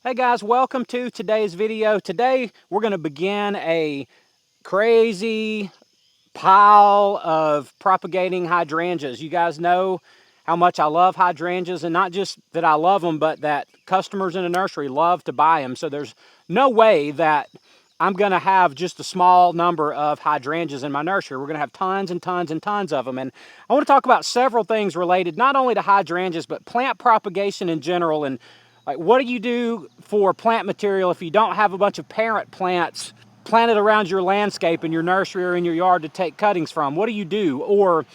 Hey guys, welcome to today's video. Today we're going to begin a crazy pile of propagating hydrangeas. You guys know how much I love hydrangeas, and not just that I love them, but that customers in the nursery love to buy them. So there's no way that I'm going to have just a small number of hydrangeas in my nursery. We're going to have tons and tons and tons of them. And I want to talk about several things related not only to hydrangeas, but plant propagation in general. And like, what do you do for plant material if you don't have a bunch of parent plants planted around your landscape in your nursery or in your yard to take cuttings from? What do you do? Or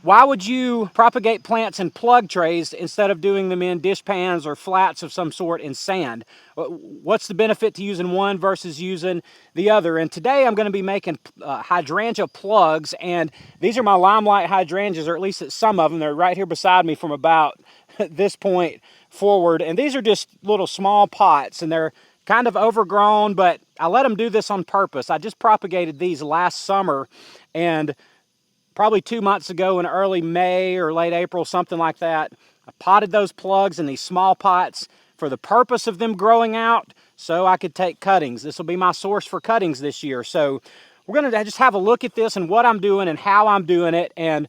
why would you propagate plants in plug trays instead of doing them in dish pans or flats of some sort in sand? What's the benefit to using one versus using the other? And today I'm going to be making hydrangea plugs, and these are my limelight hydrangeas, or at least some of them. They're right here beside me from about this point forward, and these are just little small pots, and they're kind of overgrown, but I let them do this on purpose. I just propagated these last summer, and probably 2 months ago in early May or late April, something like that, I potted those plugs in these small pots for the purpose of them growing out so I could take cuttings. This will be my source for cuttings this year. So we're going to just have a look at this and what I'm doing and how I'm doing it and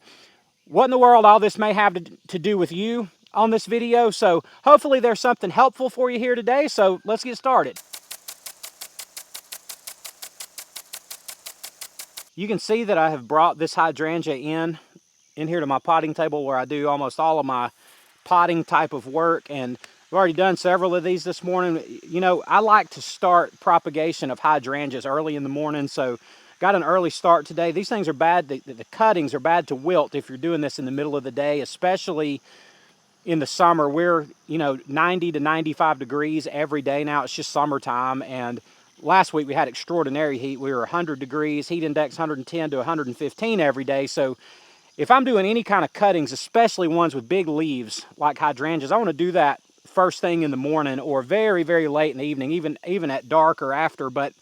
what in the world all this may have to do with you on this video. So hopefully there's something helpful for you here today. So let's get started. You can see that I have brought this hydrangea in here to my potting table where I do almost all of my potting type of work, and I've already done several of these this morning. You know, I like to start propagation of hydrangeas early in the morning, so got an early start today. These things are bad, the cuttings are bad to wilt if you're doing this in the middle of the day, especially in the summer. We're, 90 to 95 degrees every day now. It's just summertime, and last week we had extraordinary heat. We were 100 degrees, heat index 110 to 115 every day. So if I'm doing any kind of cuttings, especially ones with big leaves like hydrangeas, I want to do that first thing in the morning or very, very late in the evening, even at dark or after. But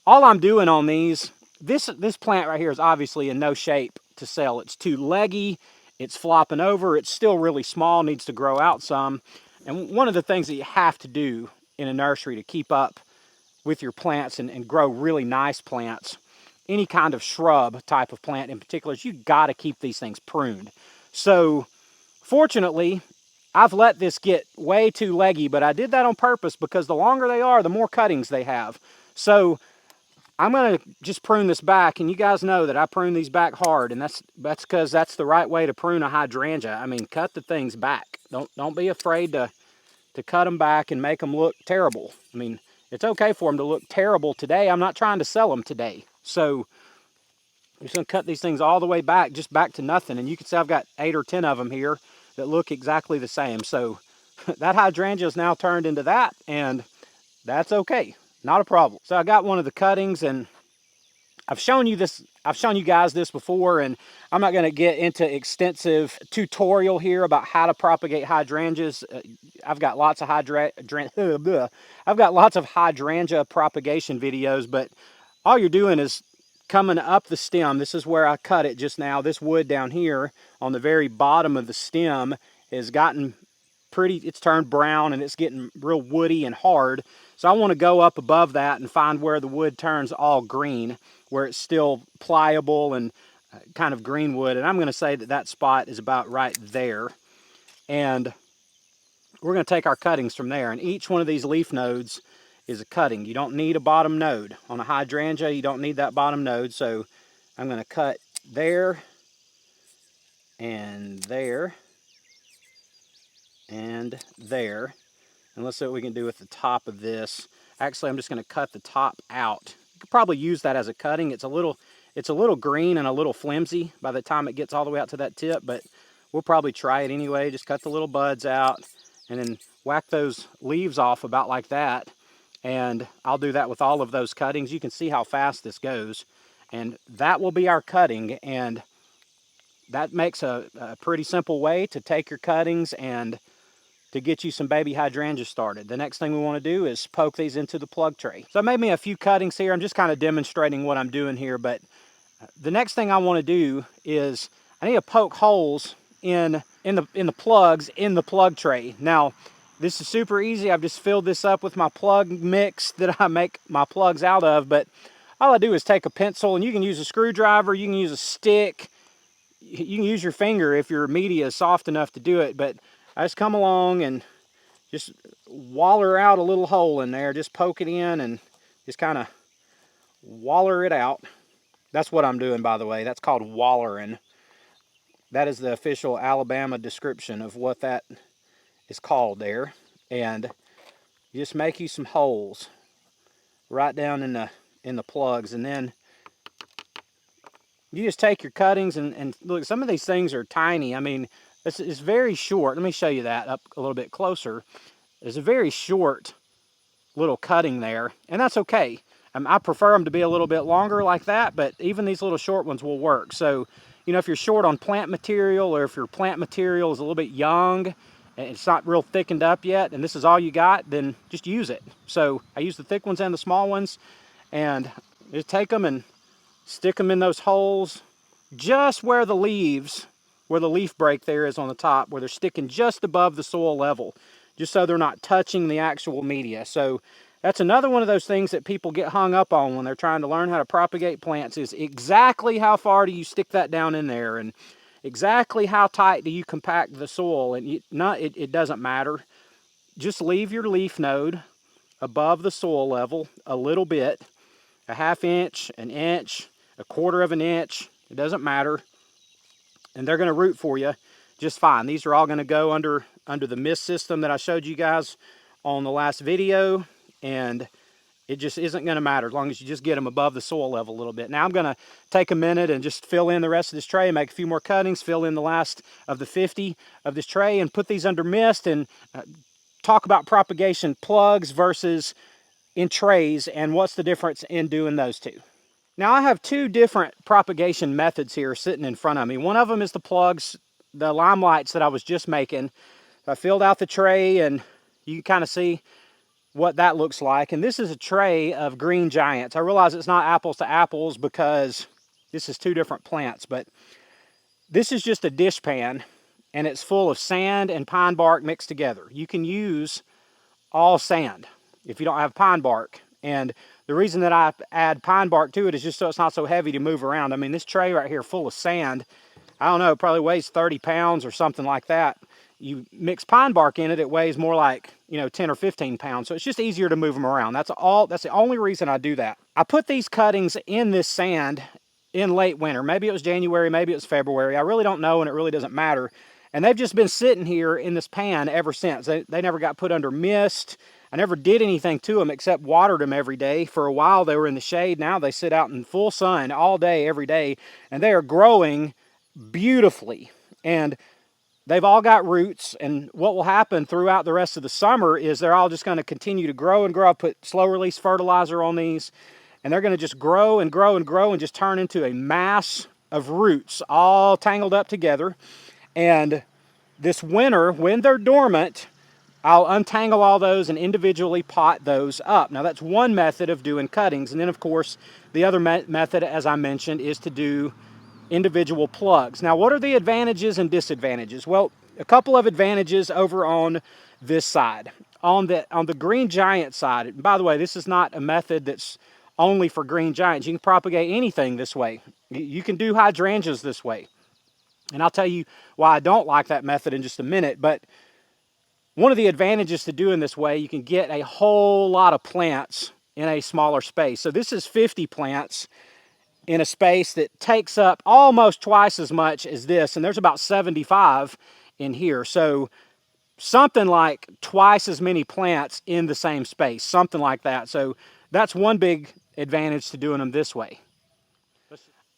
all I'm doing on these, this plant right here is obviously in no shape to sell. It's too leggy, it's flopping over, it's still really small, needs to grow out some. And one of the things that you have to do in a nursery to keep up with your plants and grow really nice plants, any kind of shrub type of plant in particular, is you got to keep these things pruned. So fortunately, I've let this get way too leggy, but I did that on purpose because the longer they are, the more cuttings they have. So I'm going to just prune this back, and you guys know that I prune these back hard, and that's because that's the right way to prune a hydrangea. I mean, cut the things back. Don't be afraid to cut them back and make them look terrible. I mean, it's okay for them to look terrible today. I'm not trying to sell them today. So I'm just going to cut these things all the way back, just back to nothing. And you can see I've got 8 or 10 of them here that look exactly the same. So that hydrangea is now turned into that, and that's okay. Not a problem. So I got one of the cuttings, and I've shown you guys this before, and I'm not going to get into extensive tutorial here about how to propagate hydrangeas. I've got lots of hydrangea propagation videos, but all you're doing is coming up the stem. This is where I cut it just now. This wood down here on the very bottom of the stem has gotten it's turned brown and it's getting real woody and hard. So I want to go up above that and find where the wood turns all green, where it's still pliable and kind of green wood. And I'm going to say that that spot is about right there. And we're going to take our cuttings from there. And each one of these leaf nodes is a cutting. You don't need a bottom node. On a hydrangea, you don't need that bottom node. So I'm going to cut there and there and there. And let's see what we can do with the top of this. Actually, I'm just going to cut the top out. You could probably use that as a cutting. It's a little green and a little flimsy by the time it gets all the way out to that tip, but we'll probably try it anyway. Just cut the little buds out and then whack those leaves off about like that. And I'll do that with all of those cuttings. You can see how fast this goes. And that will be our cutting. And that makes a pretty simple way to take your cuttings and to get you some baby hydrangeas started. The next thing we want to do is poke these into the plug tray. So I made me a few cuttings here. I'm just kind of demonstrating what I'm doing here, but the next thing I want to do is I need to poke holes in the plugs in the plug tray. Now, This is super easy. I've just filled this up with my plug mix that I make my plugs out of, but all I do is take a pencil, and you can use a screwdriver, you can use a stick, you can use your finger if your media is soft enough to do it, but I just come along and just waller out a little hole in there, just poke it in and just kind of waller it out. That's what I'm doing, by the way. That's called wallering. That is the official Alabama description of what that is called there. And you just make you some holes right down in the plugs, and then you just take your cuttings and look, some of these things are tiny. I mean, it's very short. Let me show you that up a little bit closer. There's a very short little cutting there, and that's okay. I prefer them to be a little bit longer like that, but even these little short ones will work. So, you know, if you're short on plant material, or if your plant material is a little bit young and it's not real thickened up yet, and this is all you got, then just use it. So I use the thick ones and the small ones, and just take them and stick them in those holes just where the leaves, where the leaf break there is on the top, where they're sticking just above the soil level, just so they're not touching the actual media. So that's another one of those things that people get hung up on when they're trying to learn how to propagate plants, is exactly how far do you stick that down in there, and exactly how tight do you compact the soil. And it doesn't matter. Just leave your leaf node above the soil level a little bit, a ½ inch, an inch, a quarter of an inch, it doesn't matter, and they're going to root for you just fine. These are all going to go under the mist system that I showed you guys on the last video, and it just isn't going to matter as long as you just get them above the soil level a little bit. Now I'm going to take a minute and just fill in the rest of this tray, make a few more cuttings, fill in the last of the 50 of this tray, and put these under mist, and talk about propagation plugs versus in trays, and what's the difference in doing those two. Now I have two different propagation methods here sitting in front of me. One of them is the plugs, the limelights that I was just making. I filled out the tray, and you can kind of see what that looks like. And this is a tray of green giants. I realize it's not apples to apples because this is two different plants, but this is just a dish pan, and it's full of sand and pine bark mixed together. You can use all sand if you don't have pine bark. And the reason that I add pine bark to it is just so it's not so heavy to move around. I mean, this tray right here full of sand, I don't know, it probably weighs 30 pounds or something like that. You mix pine bark in it, it weighs more like, 10 or 15 pounds. So it's just easier to move them around. That's the only reason I do that. I put these cuttings in this sand in late winter. Maybe it was January, maybe it was February. I really don't know, and it really doesn't matter. And they've just been sitting here in this pan ever since. They never got put under mist. I never did anything to them except watered them every day. For a while they were in the shade. Now they sit out in full sun all day, every day. And they are growing beautifully. And they've all got roots. And what will happen throughout the rest of the summer is they're all just going to continue to grow and grow. I put slow release fertilizer on these. And they're going to just grow and grow and grow and just turn into a mass of roots all tangled up together. And this winter, when they're dormant, I'll untangle all those and individually pot those up. Now that's one method of doing cuttings. And then of course, the other method, as I mentioned, is to do individual plugs. Now what are the advantages and disadvantages? Well, a couple of advantages over on this side. On the green giant side, and by the way, this is not a method that's only for green giants. You can propagate anything this way. You can do hydrangeas this way. And I'll tell you why I don't like that method in just a minute, but one of the advantages to doing this way, you can get a whole lot of plants in a smaller space. So this is 50 plants in a space that takes up almost twice as much as this, and there's about 75 in here. So something like twice as many plants in the same space, something like that. So that's one big advantage to doing them this way.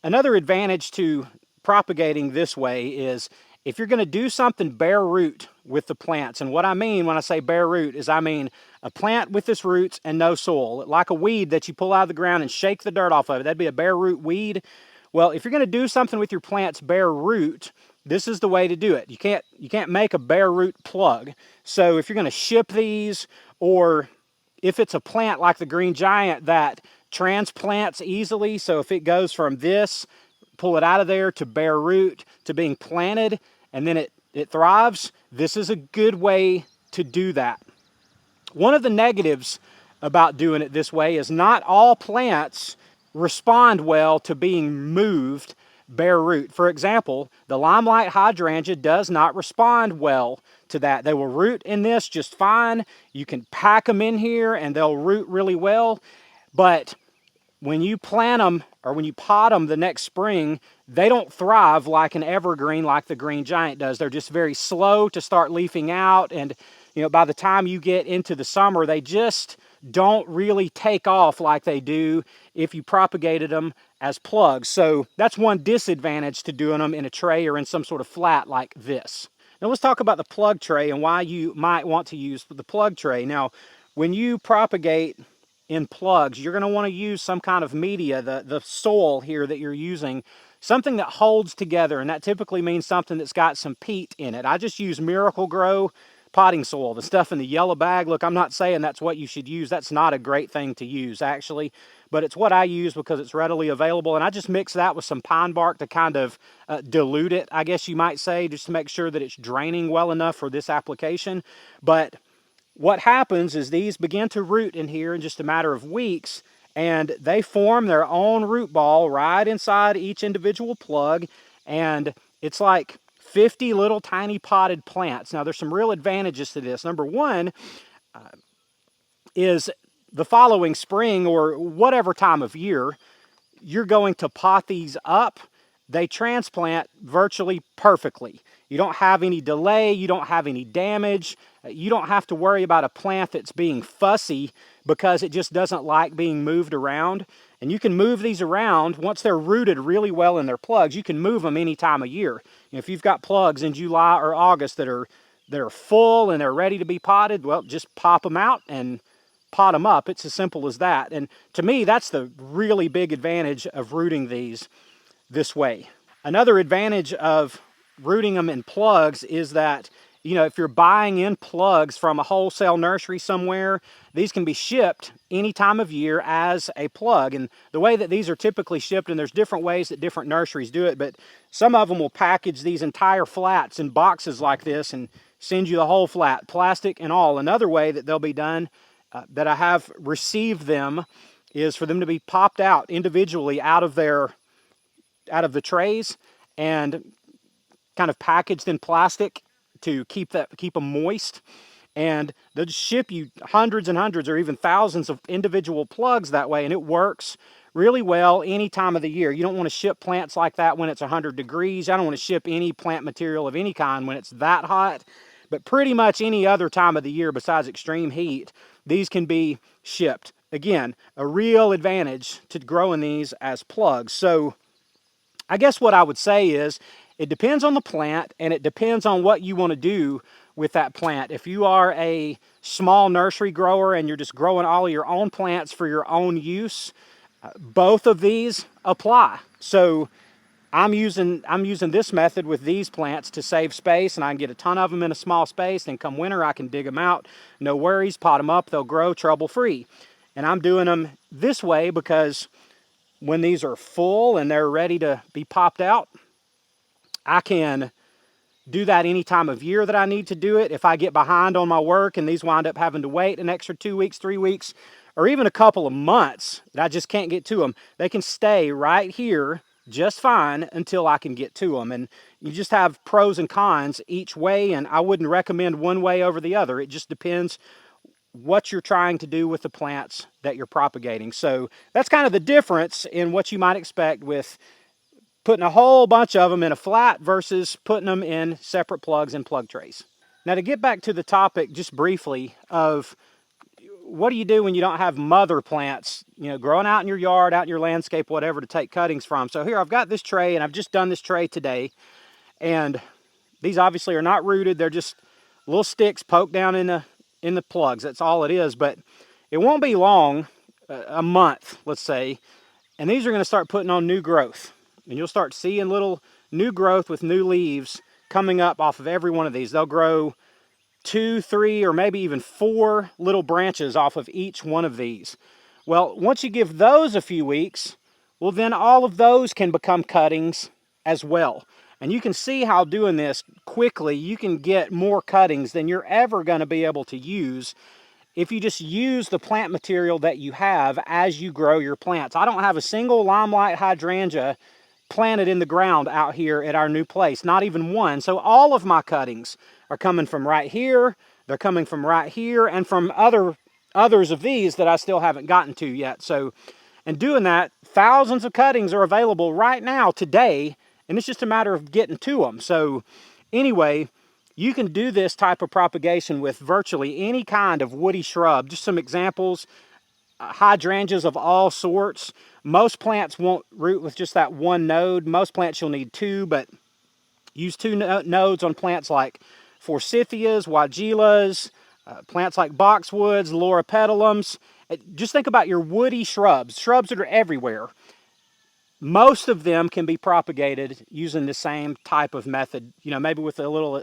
Another advantage to propagating this way is if you're going to do something bare root with the plants, and what I mean when I say bare root is I mean a plant with its roots and no soil, like a weed that you pull out of the ground and shake the dirt off of it. That'd be a bare root weed. Well, if you're going to do something with your plant's bare root, this is the way to do it. You can't make a bare root plug. So if you're going to ship these, or if it's a plant like the green giant that transplants easily, so if it goes from this, pull it out of there, to bare root, to being planted, and then it thrives, this is a good way to do that. One of the negatives about doing it this way is not all plants respond well to being moved bare root. For example, the limelight hydrangea does not respond well to that. They will root in this just fine. You can pack them in here and they'll root really well. But when you plant them or when you pot them the next spring, they don't thrive like an evergreen like the green giant does. They're just very slow to start leafing out, and by the time you get into the summer, they just don't really take off like they do if you propagated them as plugs. So that's one disadvantage to doing them in a tray or in some sort of flat like this. Now let's talk about the plug tray and why you might want to use the plug tray. Now, when you propagate in plugs, you're going to want to use some kind of media, the soil here that you're using, something that holds together, and that typically means something that's got some peat in it. I just use Miracle-Gro potting soil, the stuff in the yellow bag. Look, I'm not saying that's what you should use. That's not a great thing to use, actually, but it's what I use because it's readily available, and I just mix that with some pine bark to kind of dilute it, I guess you might say, just to make sure that it's draining well enough for this application. But what happens is these begin to root in here in just a matter of weeks, and they form their own root ball right inside each individual plug, and it's like 50 little tiny potted plants. Now, there's some real advantages to this. Number one is the following spring or whatever time of year, you're going to pot these up. They transplant virtually perfectly. You don't have any delay, you don't have any damage, you don't have to worry about a plant that's being fussy because it just doesn't like being moved around. And you can move these around once they're rooted really well in their plugs. You can move them any time of year. If you've got plugs in July or August that are full and they're ready to be potted, well, just pop them out and pot them up. It's as simple as that. And to me, that's the really big advantage of rooting these this way. Another advantage of rooting them in plugs is that, if you're buying in plugs from a wholesale nursery somewhere, these can be shipped any time of year as a plug. And the way that these are typically shipped, and there's different ways that different nurseries do it, but some of them will package these entire flats in boxes like this and send you the whole flat, plastic and all. Another way that they'll be done, that I have received them, is for them to be popped out individually out of the trays and kind of packaged in plastic to keep them moist. And they'll just ship you hundreds and hundreds or even thousands of individual plugs that way, and it works really well any time of the year. You don't want to ship plants like that when it's 100 degrees. I don't want to ship any plant material of any kind when it's that hot. But pretty much any other time of the year besides extreme heat, these can be shipped. Again, a real advantage to growing these as plugs. So I guess what I would say is it depends on the plant, and it depends on what you want to do with that plant. If you are a small nursery grower and you're just growing all of your own plants for your own use, both of these apply. So I'm using this method with these plants to save space, and I can get a ton of them in a small space, and come winter I can dig them out, no worries, pot them up, they'll grow trouble-free. And I'm doing them this way because when these are full and they're ready to be popped out, I can do that any time of year that I need to do it. If I get behind on my work and these wind up having to wait an extra 2 weeks, 3 weeks, or even a couple of months that I just can't get to them, they can stay right here just fine until I can get to them. And you just have pros and cons each way, and I wouldn't recommend one way over the other. It just depends what you're trying to do with the plants that you're propagating. So that's kind of the difference in what you might expect with putting a whole bunch of them in a flat versus putting them in separate plugs and plug trays. Now, to get back to the topic just briefly of what do you do when you don't have mother plants, growing out in your yard, out in your landscape, whatever, to take cuttings from. So here I've got this tray, and I've just done this tray today, and these obviously are not rooted. They're just little sticks poked down in the plugs. That's all it is, but it won't be long, a month, let's say, and these are going to start putting on new growth. And you'll start seeing little new growth with new leaves coming up off of every one of these. They'll grow 2, 3, or maybe even 4 little branches off of each one of these. Well, once you give those a few weeks, well, then all of those can become cuttings as well. And you can see how doing this quickly, you can get more cuttings than you're ever going to be able to use if you just use the plant material that you have as you grow your plants. I don't have a single limelight hydrangea planted in the ground out here at our new place, not even one. So all of my cuttings are coming from right here, they're coming from right here, and from others of these that I still haven't gotten to yet. So, and doing that, thousands of cuttings are available right now today, and it's just a matter of getting to them. So anyway, you can do this type of propagation with virtually any kind of woody shrub. Just some examples: hydrangeas of all sorts. Most plants won't root with just that one node. Most plants you'll need two, but use two nodes on plants like forsythias, weigelas, plants like boxwoods, loropetalums. Just think about your woody shrubs, shrubs that are everywhere. Most of them can be propagated using the same type of method, you know, maybe with a little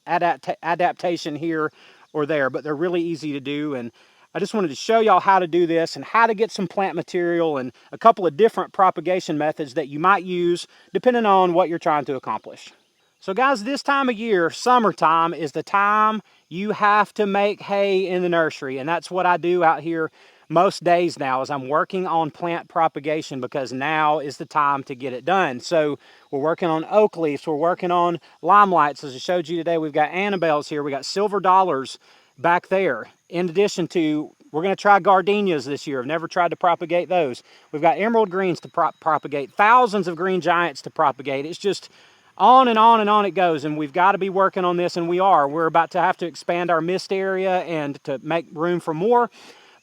adaptation here or there, but they're really easy to do. And I just wanted to show y'all how to do this and how to get some plant material and a couple of different propagation methods that you might use depending on what you're trying to accomplish. So guys, this time of year, summertime, is the time you have to make hay in the nursery. And that's what I do out here most days now, is I'm working on plant propagation, because now is the time to get it done. So we're working on oak leaves, we're working on limelights. As I showed you today, we've got Annabelles here, we got silver dollars back there. In addition to, we're going to try gardenias this year. I've never tried to propagate those. We've got emerald greens to propagate, thousands of green giants to propagate. It's just on and on and on it goes, and we've got to be working on this, and we are. We're about to have to expand our mist area and to make room for more.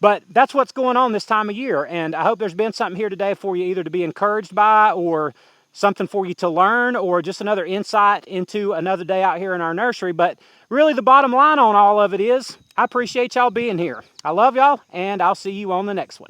But that's what's going on this time of year, and I hope there's been something here today for you either to be encouraged by, or something for you to learn, or just another insight into another day out here in our nursery. But really the bottom line on all of it is, I appreciate y'all being here. I love y'all, and I'll see you on the next one.